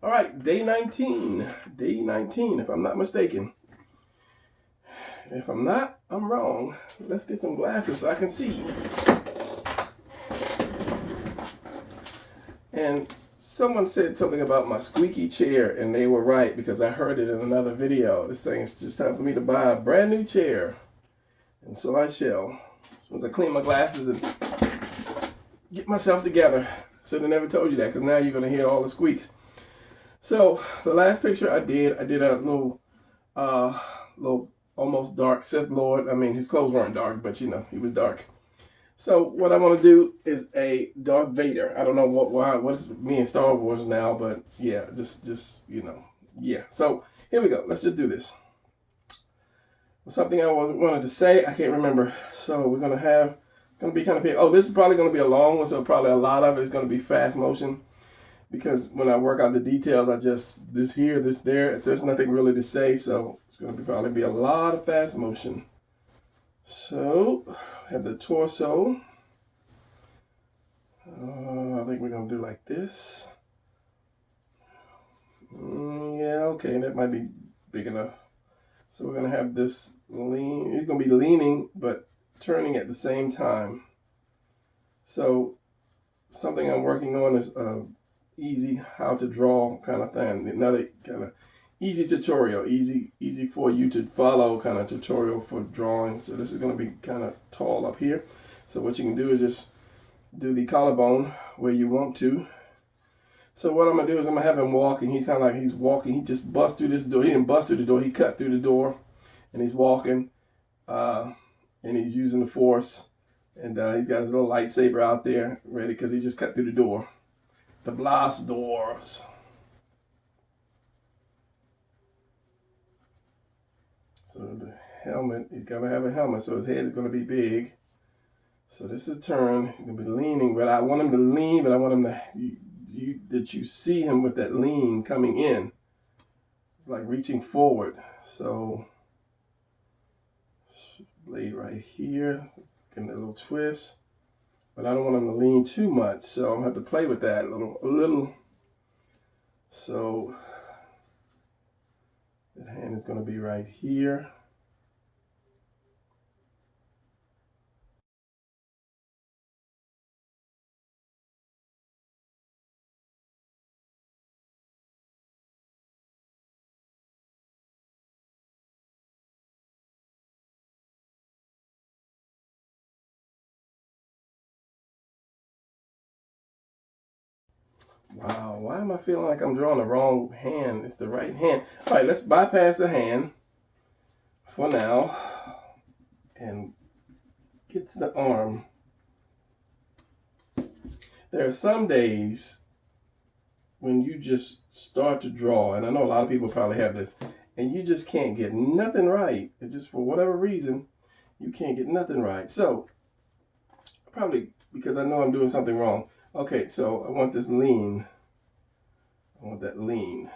All right, day 19. Day 19, if I'm not mistaken. If I'm not, I'm wrong. Let's get some glasses so I can see. And someone said something about my squeaky chair, and they were right because I heard it in another video. This thing is just time for me to buy a brand new chair. And so I shall. As soon as I clean my glasses and get myself together. Should have never told you that because now you're going to hear all the squeaks. So the last picture I did a little almost dark Sith Lord. I mean, his clothes weren't dark, but you know, he was dark. So what I want to do is a Darth Vader. I don't know what is me and Star Wars now, but yeah, just you know, yeah. So here we go. Let's just do this. Something I wanted to say, I can't remember. So we're gonna be kind of big. Oh, this is probably gonna be a long one, so probably a lot of it is gonna be fast motion. Because when I work out the details, I just, this here, this there, so there's nothing really to say, so it's going to probably be a lot of fast motion. So, have the torso. I think we're going to do like this. Yeah, okay, that might be big enough. So we're going to have this lean, it's going to be leaning, but turning at the same time. So, something I'm working on is easy how to draw kind of thing. Another kind of easy tutorial, easy for you to follow kind of tutorial for drawing. So this is going to be kind of tall up here. So what you can do is just do the collarbone where you want to. So what I'm going to do is I'm going to have him walk, and he's kind of like he's walking. He just busts through this door. He didn't bust through the door. He cut through the door, and he's walking, and he's using the force. And he's got his little lightsaber out there ready because he just cut through the door. The blast doors. So the helmet, he's got to have a helmet, so his head is going to be big. So this is a turn. He's going to be leaning, but I want him to lean, but I want him to, that you see him with that lean coming in. It's like reaching forward. So blade right here, getting a little twist. But I don't want him to lean too much, so I'm going to have to play with that a little. So that hand is going to be right here. Wow, why am I feeling like I'm drawing the wrong hand? It's the right hand. All right, let's bypass the hand for now and get to the arm. There are some days when you just start to draw, and I know a lot of people probably have this, and you just can't get nothing right. It's just for whatever reason, you can't get nothing right. So, probably because I know I'm doing something wrong. Okay, so I want this lean. I want that lean.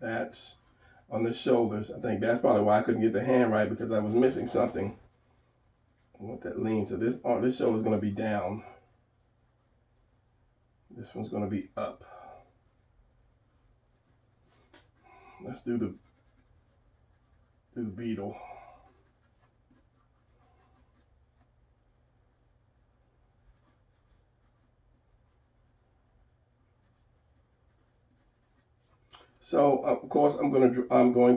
That's on the shoulders. I think that's probably why I couldn't get the hand right, because I was missing something. I want that lean. So this shoulder is going to be down. This one's going to be up. Let's do the beetle. So of course I'm going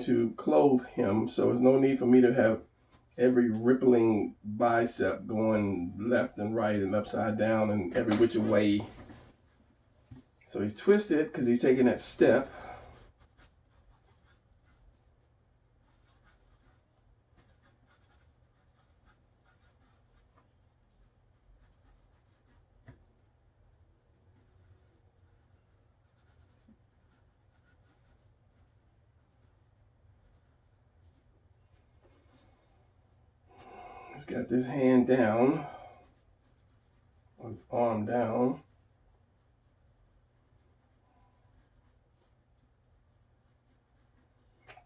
to clothe him. So there's no need for me to have every rippling bicep going left and right and upside down and every which way. So he's twisted because he's taking that step. He's got this hand down, his arm down.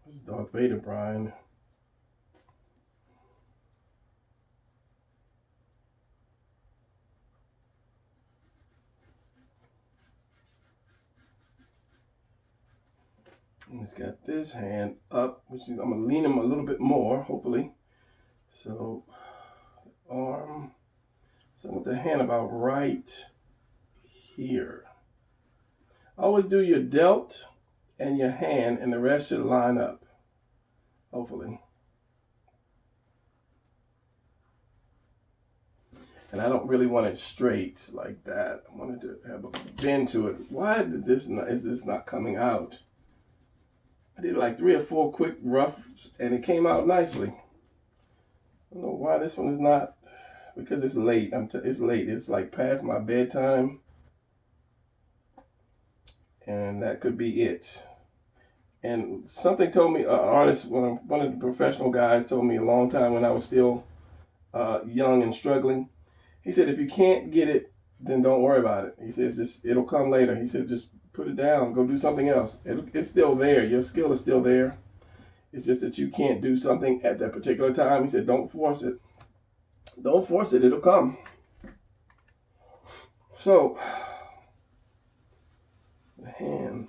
This is Darth Vader, Brian. And he's got this hand up, which is, I'm gonna lean him a little bit more, hopefully. So arm, so with the hand about right here. Always do your delt and your hand, and the rest should line up, hopefully. And I don't really want it straight like that. I wanted to have a bend to it. Why is this not coming out? I did like 3 or 4 quick roughs, and it came out nicely. I don't know why this one is not, because it's late. It's late. It's like past my bedtime, and that could be it. And something told me, an artist, one of the professional guys told me a long time when I was still young and struggling. He said, if you can't get it, then don't worry about it. He says, it'll come later. He said, just put it down, go do something else. It's still there. Your skill is still there. It's just that you can't do something at that particular time. He said, don't force it. Don't force it. It'll come. So, the hand,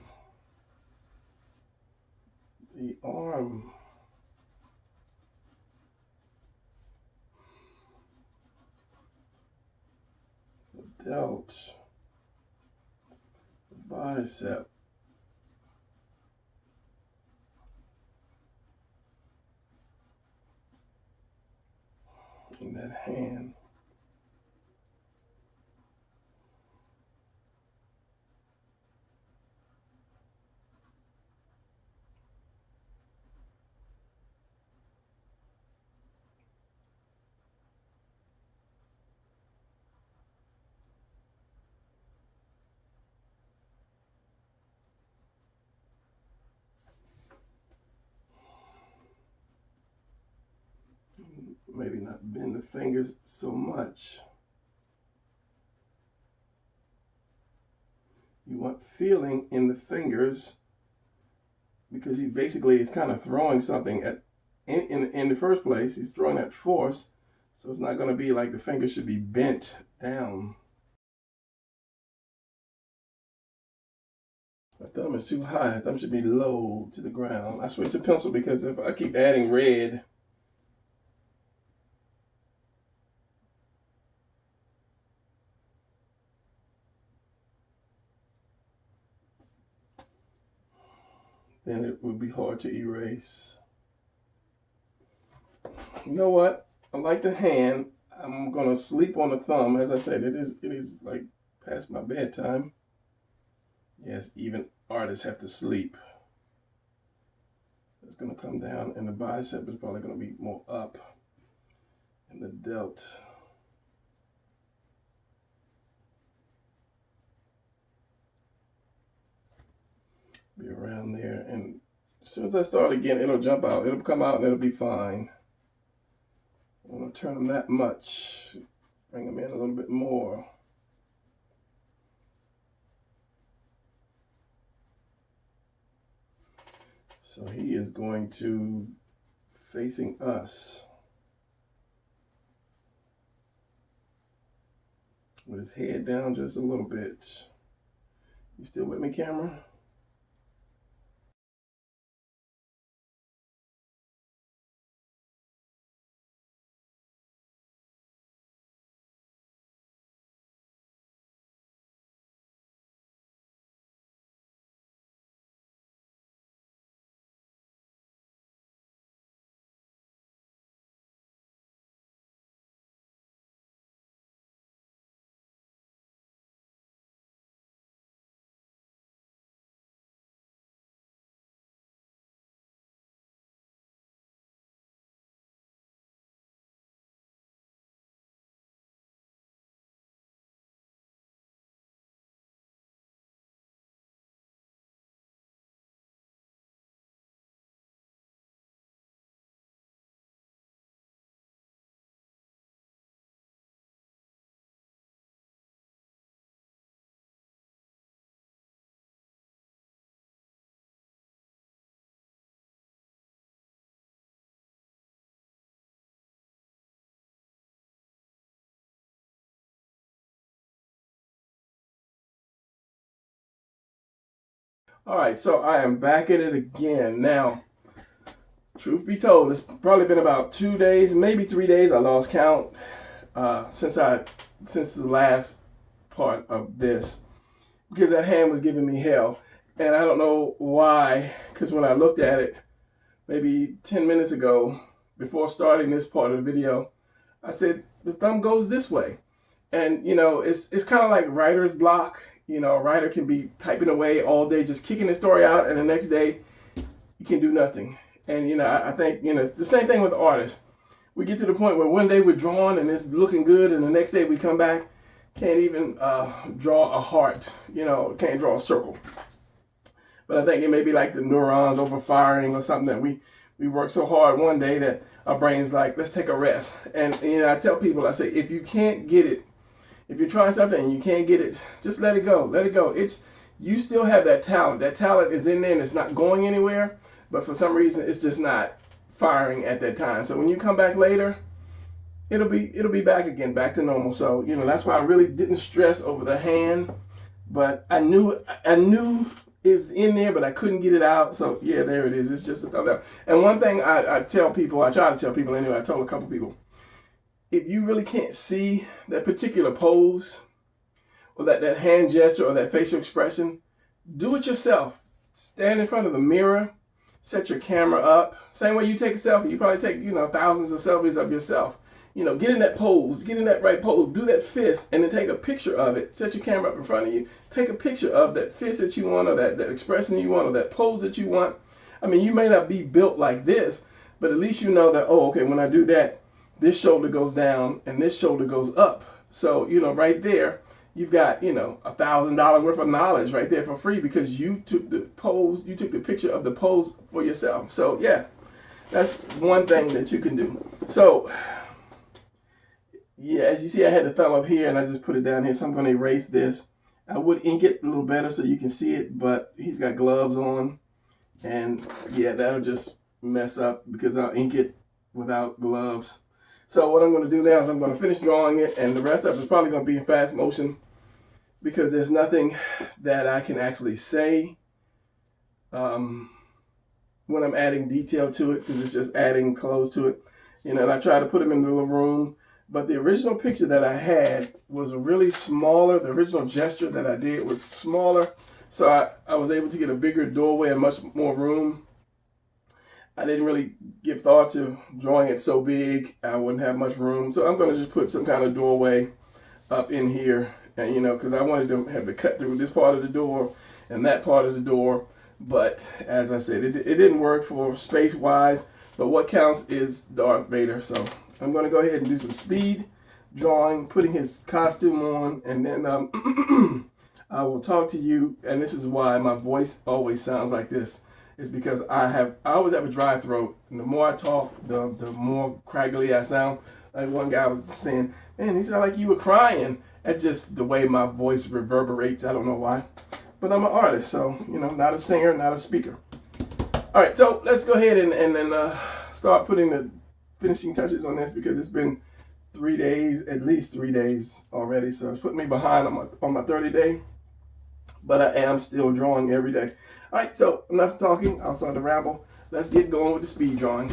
the arm, the delt, the bicep, and that hand. Maybe not bend the fingers so much. You want feeling in the fingers, because he basically is kind of throwing something at in the first place. He's throwing that force, so it's not going to be like the fingers should be bent down. My thumb is too high. My thumb should be low to the ground. I switch to pencil because if I keep adding red, then it would be hard to erase. You know what? I like the hand. I'm gonna sleep on the thumb. As I said, it is like past my bedtime. Yes, even artists have to sleep. It's gonna come down, and the bicep is probably gonna be more up, and the delt. Be around there, and as soon as I start again, it'll jump out. It'll come out, and it'll be fine. I'm gonna turn them that much. Bring them in a little bit more. So he is going to facing us with his head down just a little bit. You still with me, camera? All right, so I am back at it again. Now, truth be told, it's probably been about 2 days, maybe 3 days. I lost count since the last part of this, because that hand was giving me hell, and I don't know why. Because when I looked at it maybe 10 minutes ago, before starting this part of the video, I said the thumb goes this way. And it's kind of like writer's block. A writer can be typing away all day, just kicking the story out, and the next day you can do nothing. And I think the same thing with artists. We get to the point where one day we're drawing and it's looking good, and the next day we come back, can't even draw a heart. Can't draw a circle. But I think it may be like the neurons overfiring or something, that we work so hard one day that our brain's like, let's take a rest. And I tell people, I say, if you can't get it, if you're trying something and you can't get it, just let it go. Let it go. You still have that talent. That talent is in there and it's not going anywhere. But for some reason, it's just not firing at that time. So when you come back later, it'll be back again, back to normal. So that's why I really didn't stress over the hand. But I knew it's in there, but I couldn't get it out. So yeah, there it is. It's just a thumb down. And one thing I tell people, I try to tell people anyway. I told a couple people, if you really can't see that particular pose or that hand gesture or that facial expression, do it yourself. Stand in front of the mirror, set your camera up. Same way you take a selfie. You probably take, thousands of selfies of yourself. Get in that pose, get in that right pose, do that fist, and then take a picture of it. Set your camera up in front of you. Take a picture of that fist that you want, or that expression you want, or that pose that you want. I mean, you may not be built like this, but at least you know that, oh, okay, when I do that, this shoulder goes down and this shoulder goes up. So, right there, you've got, $1,000 worth of knowledge right there for free, because you took the pose, you took the picture of the pose for yourself. So yeah, that's one thing that you can do. So yeah, as you see, I had the thumb up here and I just put it down here. So I'm going to erase this. I would ink it a little better so you can see it, but he's got gloves on, and yeah, that'll just mess up because I'll ink it without gloves. So what I'm going to do now is I'm going to finish drawing it, and the rest of it is probably going to be in fast motion, because there's nothing that I can actually say when I'm adding detail to it, because it's just adding clothes to it. And I try to put them in the little room. But the original picture that I had was really smaller. The original gesture that I did was smaller. So I was able to get a bigger doorway and much more room. I didn't really give thought to drawing it so big I wouldn't have much room. So I'm going to just put some kind of doorway up in here. And because I wanted to have it cut through this part of the door and that part of the door. But as I said, it didn't work for space-wise. But what counts is Darth Vader. So I'm going to go ahead and do some speed drawing, putting his costume on, and then I will talk to you. And this is why my voice always sounds like this. Is because I always have a dry throat, and the more I talk, the more craggly I sound. Like one guy was saying, man, he sounded like you were crying. That's just the way my voice reverberates. I don't know why. But I'm an artist, so, not a singer, not a speaker. All right, so let's go ahead and then start putting the finishing touches on this, because it's been 3 days, at least 3 days already. So it's putting me behind on my 30-day. But I am still drawing every day. All right, so enough talking. I'll start to ramble. Let's get going with the speed drawing.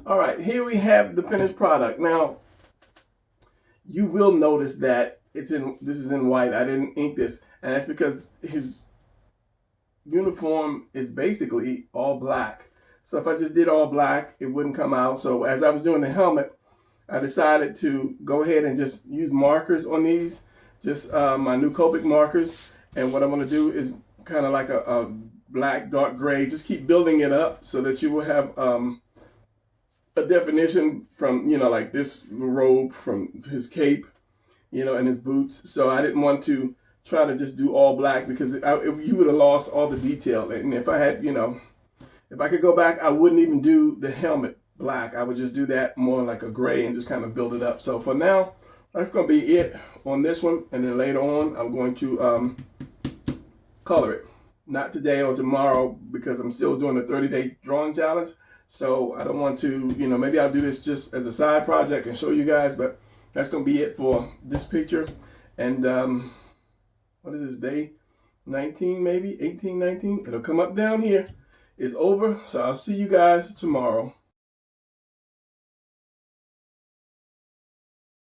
All right, here we have the finished product. Now, you will notice that this is in white. I didn't ink this, and that's because his uniform is basically all black. So if I just did all black, it wouldn't come out. So as I was doing the helmet, I decided to go ahead and just use markers on these, just my new Copic markers. And what I'm going to do is kind of like a black, dark gray. Just keep building it up so that you will have a definition from, like this robe, from his cape, and his boots. So I didn't want to try to just do all black because you would have lost all the detail. And if I had, if I could go back, I wouldn't even do the helmet black. I would just do that more like a gray and just kind of build it up. So for now, that's going to be it on this one. And then later on, I'm going to color it. Not today or tomorrow because I'm still doing the 30-day drawing challenge. So I don't want to, maybe I'll do this just as a side project and show you guys. But that's going to be it for this picture. And what is this, day 19 maybe? 18, 19? It'll come up down here. It's over. So I'll see you guys tomorrow.